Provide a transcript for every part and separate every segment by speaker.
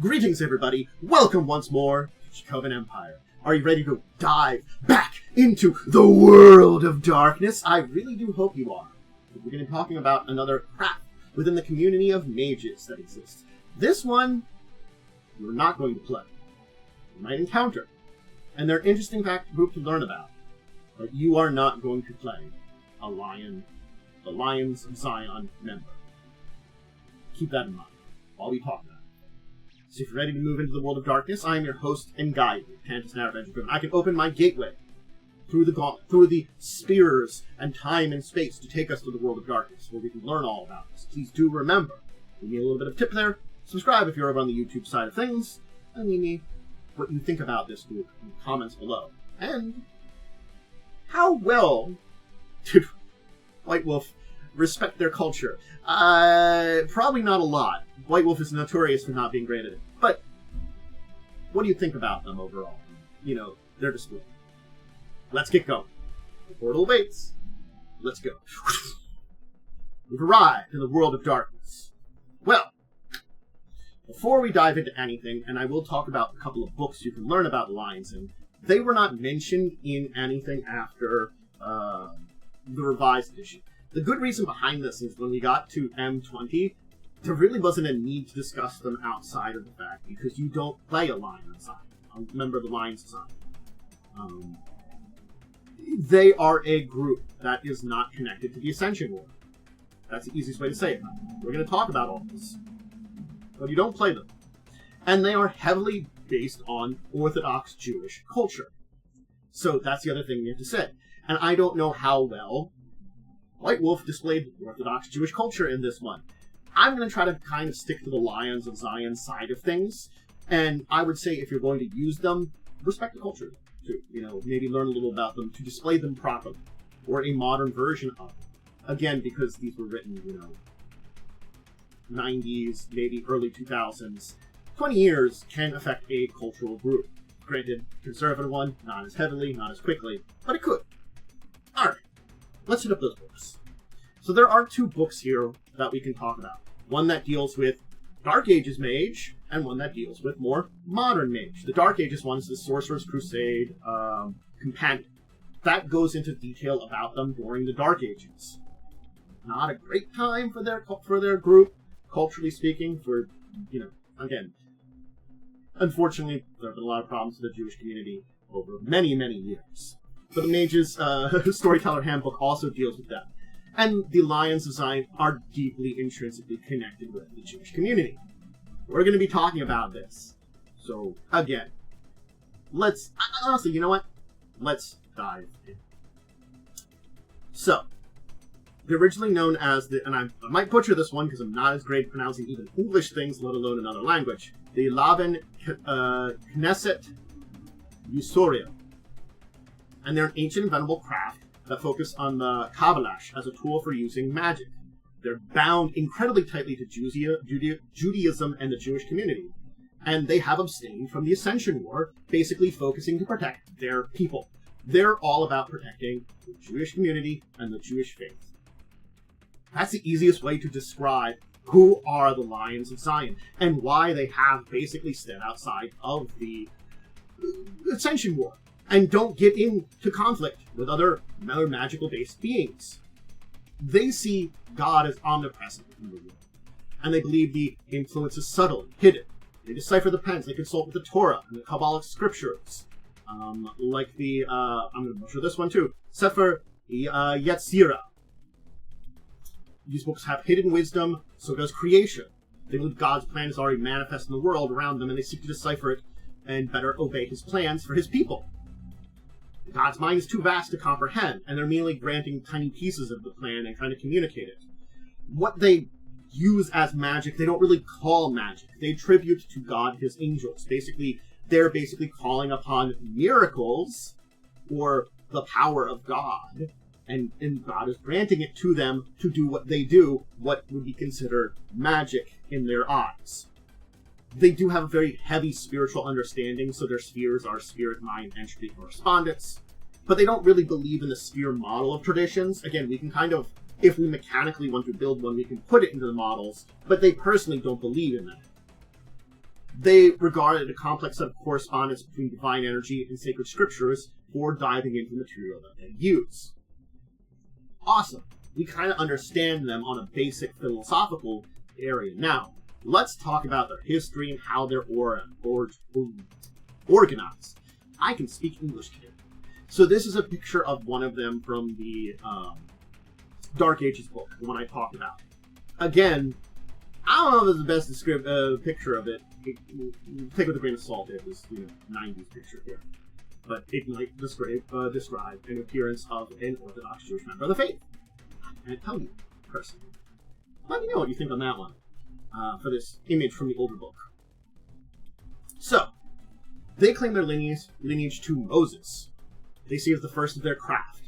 Speaker 1: Greetings, everybody. Welcome once more to Dracovin Empire. Are you ready to dive back into the world of darkness? I really do hope you are. We're going to be talking about another craft within the community of mages that exists. This one, you're not going to play. You might encounter. And they're an interesting group to learn about. But you are not going to play a the Lions of Zion member. Keep that in mind while we talk about it. So if you're ready to move into the world of darkness, I am your host and guide, Cantus Narrative Adventure. I can open my gateway through the gauntlet, through the spears and time and space to take us to the world of darkness, where we can learn all about this. Please do remember, leave me a little bit of tip there. Subscribe if you're over on the YouTube side of things, and leave me what you think about this group in the comments below. And how well did White Wolf respect their culture? Probably not a lot. White Wolf is notorious for not being great at it. But what do you think about them overall? You know, their display. Let's get going. The portal waits. Let's go. We've arrived in the world of darkness. Well, before we dive into anything, and I will talk about a couple of books you can learn about the Lions in, they were not mentioned in anything after the revised edition. The good reason behind this is when we got to M20, there really wasn't a need to discuss them outside of the fact, because you don't play a Lion Zion. Remember the Lions Zion. They are a group that is not connected to the Ascension War. That's the easiest way to say it. We're going to talk about all this. But you don't play them. And they are heavily based on Orthodox Jewish culture. So that's the other thing we have to say. And I don't know how well White Wolf displayed Orthodox Jewish culture in this one. I'm going to try to kind of stick to the Lions of Zion side of things. And I would say if you're going to use them, respect the culture too. You know, maybe learn a little about them to display them properly. Or a modern version of them. Again, because these were written, 90s, maybe early 2000s. 20 years can affect a cultural group. Granted, conservative one, not as heavily, not as quickly, but it could. Alright, let's hit up those books. So there are two books here that we can talk about. One that deals with Dark Ages Mage, and one that deals with more modern Mage. The Dark Ages one is the Sorcerer's Crusade Companion. That goes into detail about them during the Dark Ages. Not a great time for their group, culturally speaking, for, again, unfortunately, there have been a lot of problems with the Jewish community over many, many years. But the Mage's Storyteller Handbook also deals with that. And the Lions of Zion are deeply intrinsically connected with the Jewish community. We're going to be talking about this. So, again, honestly, you know what? Let's dive in. So, they're originally known as and I might butcher this one because I'm not as great at pronouncing even English things, let alone another language. The Laban Knesset Usorio. And they're an ancient and venerable craft that focus on the Kabbalah as a tool for using magic. They're bound incredibly tightly to Judaism and the Jewish community. And they have abstained from the Ascension War, basically focusing to protect their people. They're all about protecting the Jewish community and the Jewish faith. That's the easiest way to describe who are the Lions of Zion and why they have basically stepped outside of the Ascension War and don't get into conflict with other magical-based beings. They see God as omnipresent in the world, and they believe the influence is subtle and hidden. They decipher the pens, they consult with the Torah and the Kabbalic scriptures, like the, I'm going to butcher this one too, Sefer Yetzirah. These books have hidden wisdom, so does creation. They believe God's plan is already manifest in the world around them, and they seek to decipher it and better obey his plans for his people. God's mind is too vast to comprehend, and they're merely granting tiny pieces of the plan and trying to communicate it. What they use as magic, they don't really call magic. They attribute to God his angels. They're basically calling upon miracles or the power of God, and God is granting it to them to do what they do, what would be considered magic in their eyes. They do have a very heavy spiritual understanding, so their spheres are spirit, mind, entropy, correspondence. But they don't really believe in the sphere model of traditions. Again, we can kind of, if we mechanically want to build one, we can put it into the models, but they personally don't believe in that. They regarded a complex set of correspondence between divine energy and sacred scriptures for diving into the material that they use. Awesome. We kind of understand them on a basic philosophical area. Now, let's talk about their history and how they're organized. I can speak English today. So this is a picture of one of them from the Dark Ages book, the one I talked about. Again, I don't know if it's the best picture of it. Take it with a grain of salt. It was, 90s picture here. But it might describe an appearance of an Orthodox Jewish member of the faith. I can't tell you, personally. Let me know what you think on that one, for this image from the older book. So, they claim their lineage to Moses. They see it as the first of their craft.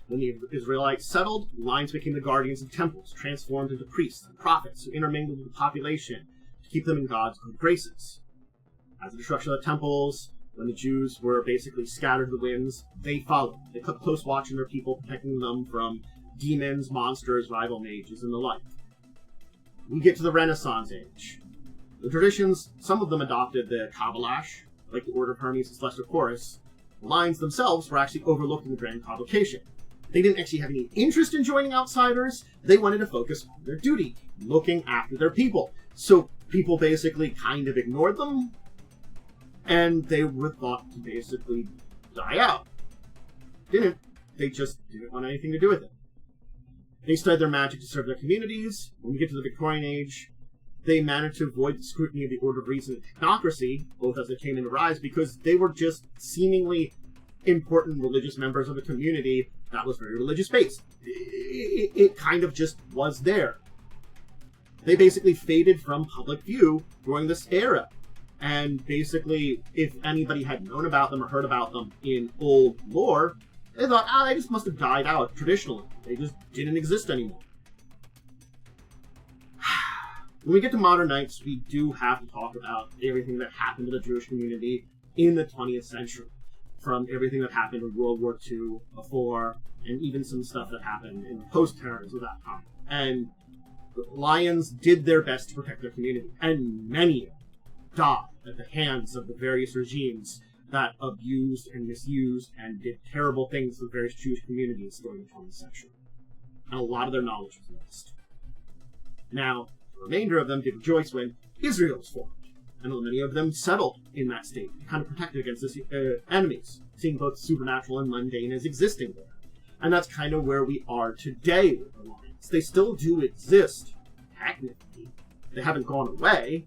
Speaker 1: When the Israelites settled, lions became the guardians of temples, transformed into priests and prophets who intermingled with the population to keep them in God's good graces. As the destruction of the temples, when the Jews were basically scattered to the winds, they followed. They kept close watch on their people, protecting them from demons, monsters, rival mages, and the like. We get to the Renaissance age. The traditions, some of them adopted the Kabbalah, like the Order of Hermes and Celestial Chorus. The lions themselves were actually overlooking the Grand Convocation. They didn't actually have any interest in joining outsiders. They wanted to focus on their duty, looking after their people. So people basically kind of ignored them, and they were thought to basically die out. They just didn't want anything to do with it. They studied their magic to serve their communities. When we get to the Victorian Age, they managed to avoid the scrutiny of the Order of Reason and Technocracy, both as they came into rise, because they were just seemingly important religious members of the community that was very religious-based. It kind of just was there. They basically faded from public view during this era. And basically, if anybody had known about them or heard about them in old lore, they thought, they just must have died out traditionally. They just didn't exist anymore. When we get to modern nights, we do have to talk about everything that happened to the Jewish community in the 20th century. From everything that happened in World War II, before, and even some stuff that happened in the post-terrors of that time. And the Lions did their best to protect their community. And many died at the hands of the various regimes that abused and misused and did terrible things to the various Jewish communities during the 20th century. And a lot of their knowledge was lost. Now, the remainder of them did rejoice when Israel was formed, and many of them settled in that state, kind of protected against this, enemies, seeing both supernatural and mundane as existing there. And that's kind of where we are today with the Lions. They still do exist, technically. They haven't gone away,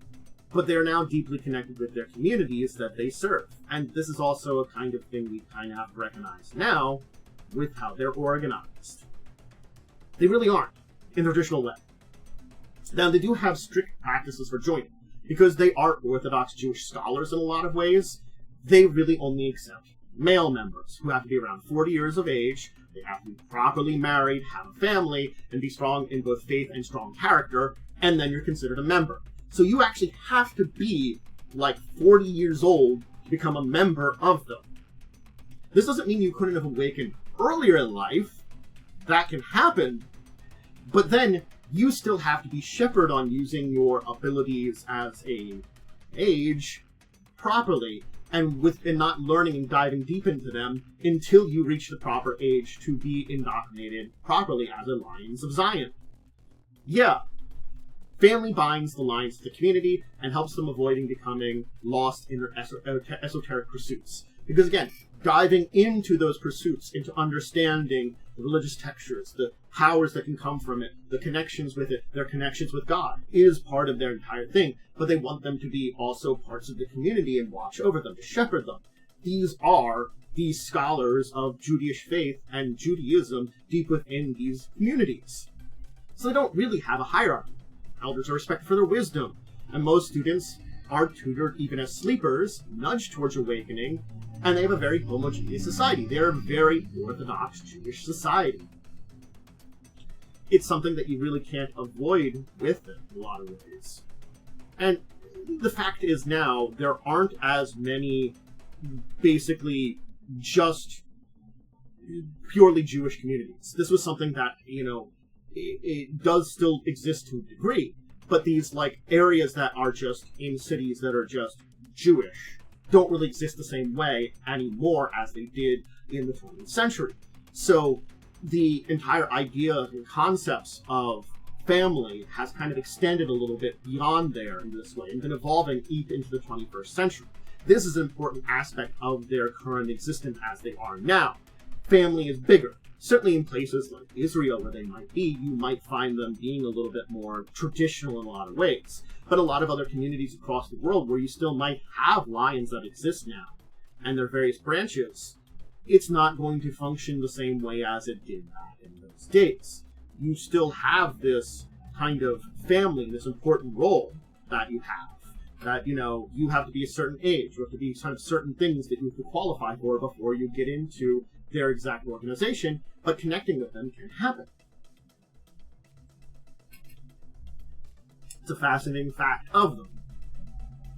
Speaker 1: but they're now deeply connected with their communities that they serve. And this is also a kind of thing we kind of have to recognize now with how they're organized. They really aren't, in the traditional way. Now, they do have strict practices for joining. Because they are Orthodox Jewish scholars in a lot of ways, they really only accept male members who have to be around 40 years of age, they have to be properly married, have a family, and be strong in both faith and strong character, and then you're considered a member. So you actually have to be like 40 years old to become a member of them. This doesn't mean you couldn't have awakened earlier in life. That can happen. But then you still have to be shepherded on using your abilities as a age properly, and not learning and diving deep into them until you reach the proper age to be indoctrinated properly as a Lions of Zion. Yeah, family binds the Lions to the community and helps them avoiding becoming lost in their esoteric pursuits. Because again, diving into those pursuits, into understanding the religious textures, the powers that can come from it, the connections with it, their connections with God, is part of their entire thing. But they want them to be also parts of the community and watch over them, to shepherd them. These are these scholars of Jewish faith and Judaism deep within these communities. So they don't really have a hierarchy. Elders are respected for their wisdom, and most students are tutored even as sleepers, nudged towards awakening, and they have a very homogeneous society. They are a very Orthodox Jewish society. It's something that you really can't avoid with them in a lot of ways. And the fact is now, there aren't as many basically just purely Jewish communities. This was something that, it does still exist to a degree, but these, like, areas that are just in cities that are just Jewish don't really exist the same way anymore as they did in the 20th century. So the entire idea and concepts of family has kind of extended a little bit beyond there in this way and been evolving deep into the 21st century. This is an important aspect of their current existence as they are now. Family is bigger. Certainly in places like Israel, where they might be, you might find them being a little bit more traditional in a lot of ways. But a lot of other communities across the world where you still might have lions that exist now, and their various branches, it's not going to function the same way as it did back in those days. You still have this kind of family, this important role that you have. That, you know, you have to be a certain age, you have to be kind of certain things that you have to qualify for before you get into their exact organization, but connecting with them can happen. It's a fascinating fact of them.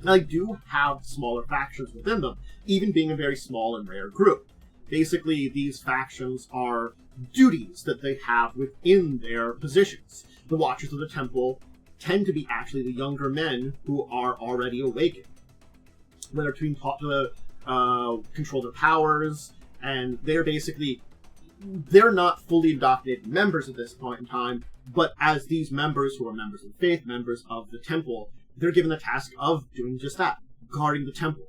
Speaker 1: Now, they do have smaller factions within them, even being a very small and rare group. Basically, these factions are duties that they have within their positions. The Watchers of the Temple tend to be actually the younger men who are already awakened, where they're being taught to control their powers, and they're not fully indoctrinated members at this point in time, but as these members who are members of the faith, members of the temple, they're given the task of doing just that, guarding the temple.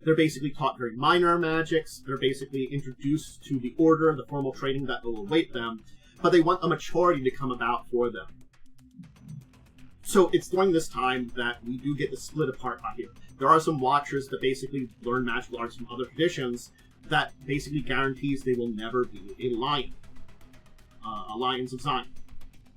Speaker 1: They're basically taught very minor magics, they're basically introduced to the order, the formal training that will await them, but they want a maturity to come about for them. So it's during this time that we do get the split apart by here. There are some Watchers that basically learn magical arts from other traditions that basically guarantees they will never be a lion. Lions of Zion.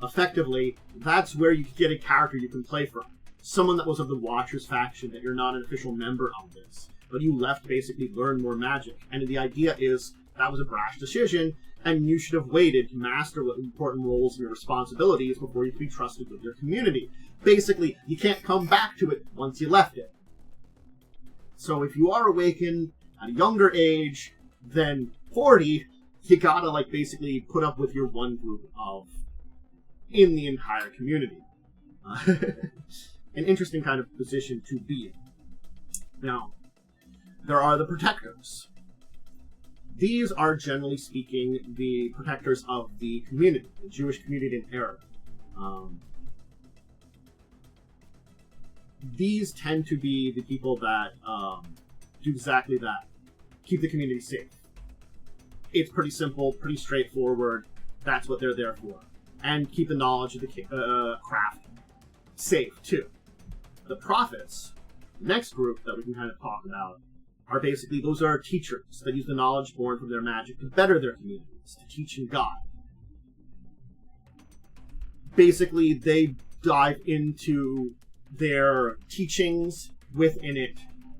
Speaker 1: Effectively, that's where you can get a character you can play from. Someone that was of the Watchers faction, that you're not an official member of this, but you left to basically learn more magic. And the idea is that was a brash decision, and you should have waited to master what important roles and your responsibilities before you could be trusted with your community. Basically, you can't come back to it once you left it. So if you are awakened at a younger age than 40, you gotta, like, basically put up with your one group of in the entire community. An interesting kind of position to be in. Now, there are the Protectors. These are, generally speaking, the protectors of the community, the Jewish community in Arab. These tend to be the people that do exactly that. Keep the community safe. It's pretty simple, pretty straightforward. That's what they're there for. And keep the knowledge of the craft safe, too. The Prophets, next group that we can kind of talk about, are basically, those are teachers that use the knowledge born from their magic to better their communities, to teach in God. Basically, they dive into their teachings within it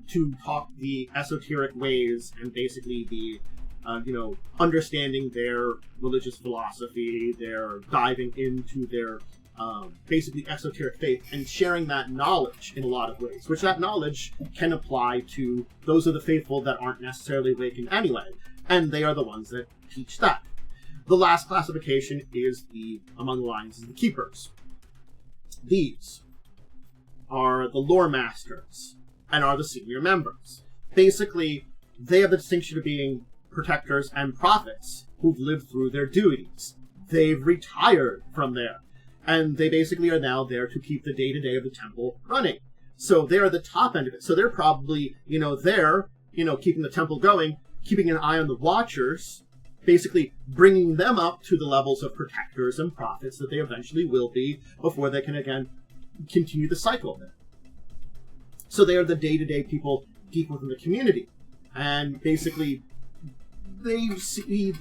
Speaker 1: to talk the esoteric ways and basically the, understanding their religious philosophy, their diving into their basically esoteric faith and sharing that knowledge in a lot of ways, which that knowledge can apply to those of the faithful that aren't necessarily awakened anyway, and they are the ones that teach that. The last classification is among the lions is the Keepers. These are the lore masters and are the senior members. Basically, they have the distinction of being protectors and prophets who've lived through their duties. They've retired from there, and they basically are now there to keep the day-to-day of the temple running. So they are the top end of it. So they're probably, there, keeping the temple going, keeping an eye on the Watchers, basically bringing them up to the levels of protectors and prophets that they eventually will be before they can, again, continue the cycle of it. So they are the day-to-day people deep within the community. And basically, they see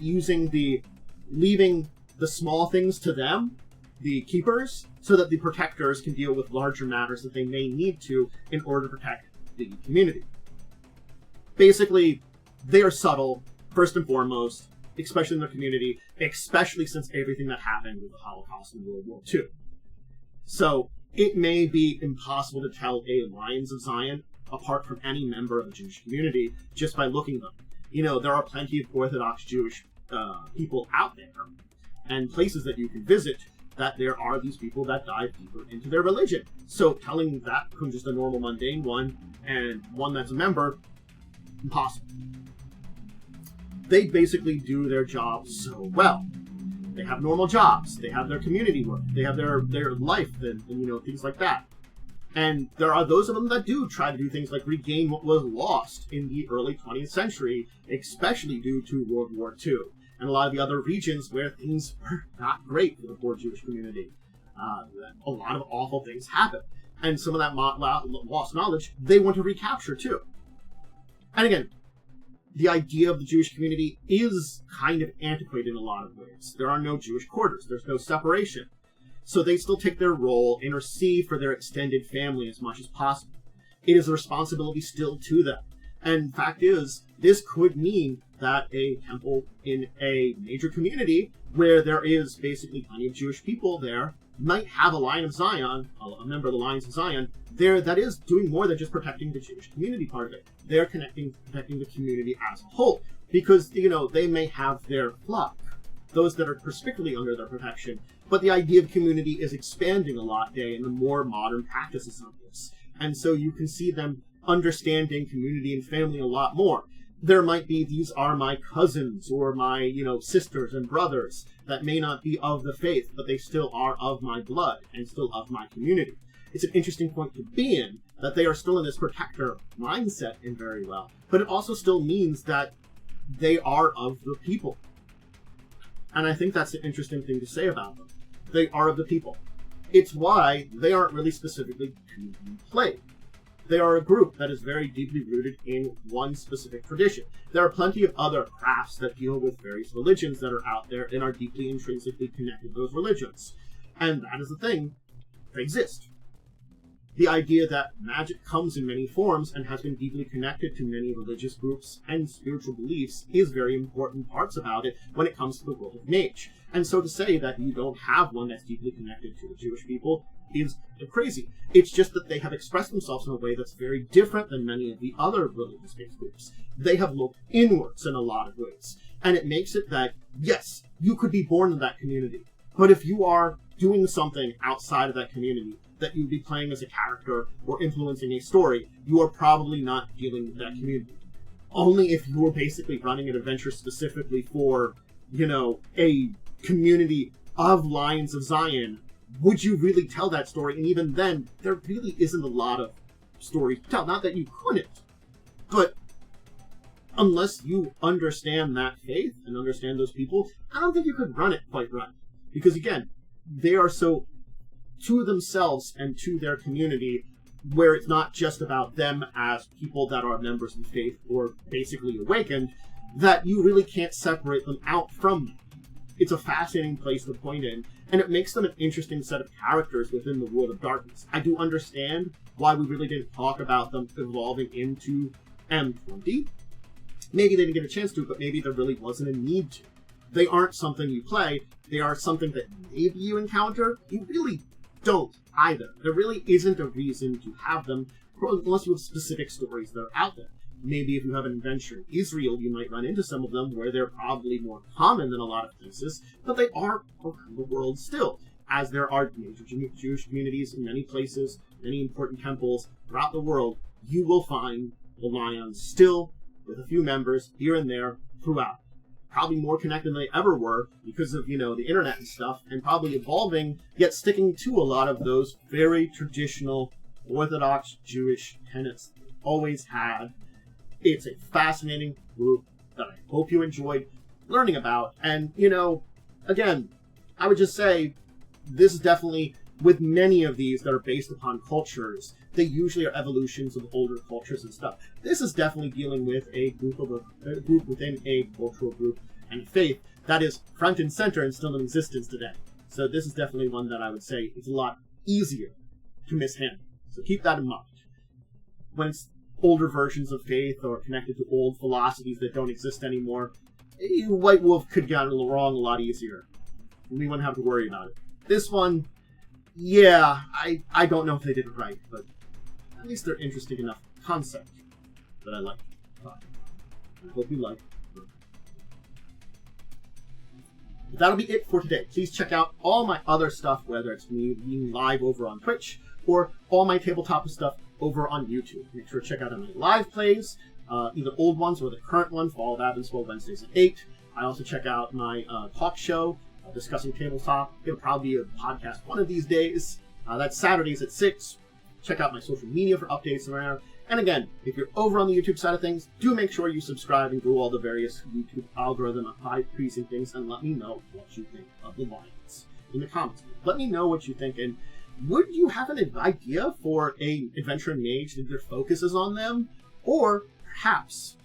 Speaker 1: leaving the small things to them, the Keepers, so that the Protectors can deal with larger matters that they may need to in order to protect the community. Basically, they are subtle, first and foremost, especially in the community, especially since everything that happened with the Holocaust and World War II. So, it may be impossible to tell a Lions of Zion apart from any member of the Jewish community just by looking at them. There are plenty of Orthodox Jewish people out there and places that you can visit, that there are these people that dive deeper into their religion. So telling that from just a normal mundane one and one that's a member, impossible. They basically do their job so well. They have normal jobs, they have their community work, they have their life, and things like that. And there are those of them that do try to do things like regain what was lost in the early 20th century, especially due to World War II. And a lot of the other regions where things were not great for the poor Jewish community. A lot of awful things happen. And some of that lost knowledge, they want to recapture too. And again, the idea of the Jewish community is kind of antiquated in a lot of ways. There are no Jewish quarters. There's no separation. So they still take their role, intercede for their extended family as much as possible. It is a responsibility still to them. And the fact is, this could mean that a temple in a major community where there is basically plenty of Jewish people there might have a Lion of Zion, a member of the Lions of Zion, there that is doing more than just protecting the Jewish community part of it. They're protecting the community as a whole. Because, they may have their flock, those that are particularly under their protection. But the idea of community is expanding a lot today in the more modern practices of this. And so you can see them understanding community and family a lot more. There might be, these are my cousins or my, sisters and brothers that may not be of the faith, but they still are of my blood and still of my community. It's an interesting point to be in, that they are still in this protector mindset and very well. But it also still means that they are of the people. And I think that's an interesting thing to say about them. They are of the people. It's why they aren't really specifically to be played. They are a group that is very deeply rooted in one specific tradition. There are plenty of other crafts that deal with various religions that are out there and are deeply intrinsically connected to those religions. And that is the thing. They exist. The idea that magic comes in many forms and has been deeply connected to many religious groups and spiritual beliefs is very important parts about it when it comes to the world of Mage. And so to say that you don't have one that's deeply connected to the Jewish people is crazy. It's just that they have expressed themselves in a way that's very different than many of the other religious-based groups. They have looked inwards in a lot of ways. And it makes it that, yes, you could be born in that community, but if you are doing something outside of that community, that you'd be playing as a character or influencing a story, you are probably not dealing with that community. Only if you were basically running an adventure specifically for, a community of Lions of Zion, would you really tell that story. And even then, there really isn't a lot of story to tell. Not that you couldn't, but unless you understand that faith and understand those people, I don't think you could run it quite right. Because again, they are so to themselves and to their community, where it's not just about them as people that are members of the faith or basically awakened, that you really can't separate them out from them. It's a fascinating place to point in, and it makes them an interesting set of characters within the world of darkness. I do understand why we really didn't talk about them evolving into M20. Maybe they didn't get a chance to, but maybe there really wasn't a need to. They aren't something you play, they are something that maybe you encounter. You really don't either. There really isn't a reason to have them unless you have specific stories that are out there. Maybe if you have an adventure in Israel, you might run into some of them where they're probably more common than a lot of places, but they are around the world still, as there are major Jewish communities in many places, many important temples throughout the world. You will find the Lions still with a few members here and there throughout. Probably more connected than they ever were because of, the internet and stuff, and probably evolving, yet sticking to a lot of those very traditional Orthodox Jewish tenets they always had. It's a fascinating group that I hope you enjoyed learning about. And, again, I would just say this is definitely, with many of these that are based upon cultures, they usually are evolutions of older cultures and stuff. This is definitely dealing with a group within a cultural group and faith that is front and center and still in existence today. So this is definitely one that I would say is a lot easier to mishandle. So keep that in mind. When it's older versions of faith or connected to old philosophies that don't exist anymore, White Wolf could get it wrong a lot easier. We wouldn't have to worry about it. This one, yeah, I don't know if they did it right, but at least they're interesting enough concept that I like. I hope you like. But that'll be it for today. Please check out all my other stuff, whether it's me being live over on Twitch or all my tabletop stuff over on YouTube. Make sure to check out my live plays, either old ones or the current one, Fall of Abenswell Wednesdays at 8. I also check out my talk show, discussing tabletop. It'll probably be a podcast one of these days. That's Saturdays at 6. Check out my social media for updates around. And again, if you're over on the YouTube side of things, do make sure you subscribe and do all the various YouTube algorithm increasing things, and let me know what you think of the Lions in the comments. Let me know what you think, and would you have an idea for a adventure in Mage that either focuses on them, or perhaps,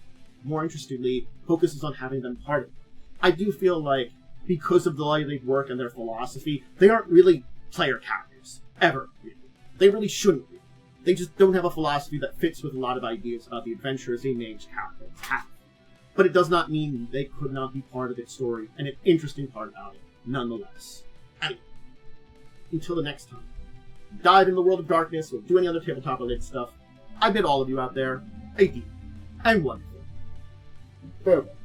Speaker 1: more interestingly, focuses on having them part of it? I do feel like, because of the way they work and their philosophy, they aren't really player characters, ever, really. They really shouldn't be. They just don't have a philosophy that fits with a lot of ideas about the adventures a mage character have. But it does not mean they could not be part of its story, and an interesting part about it, nonetheless. Anyway, until the next time, dive in the world of darkness or do any other tabletop-related stuff, I bid all of you out there a deep and wonderful farewell.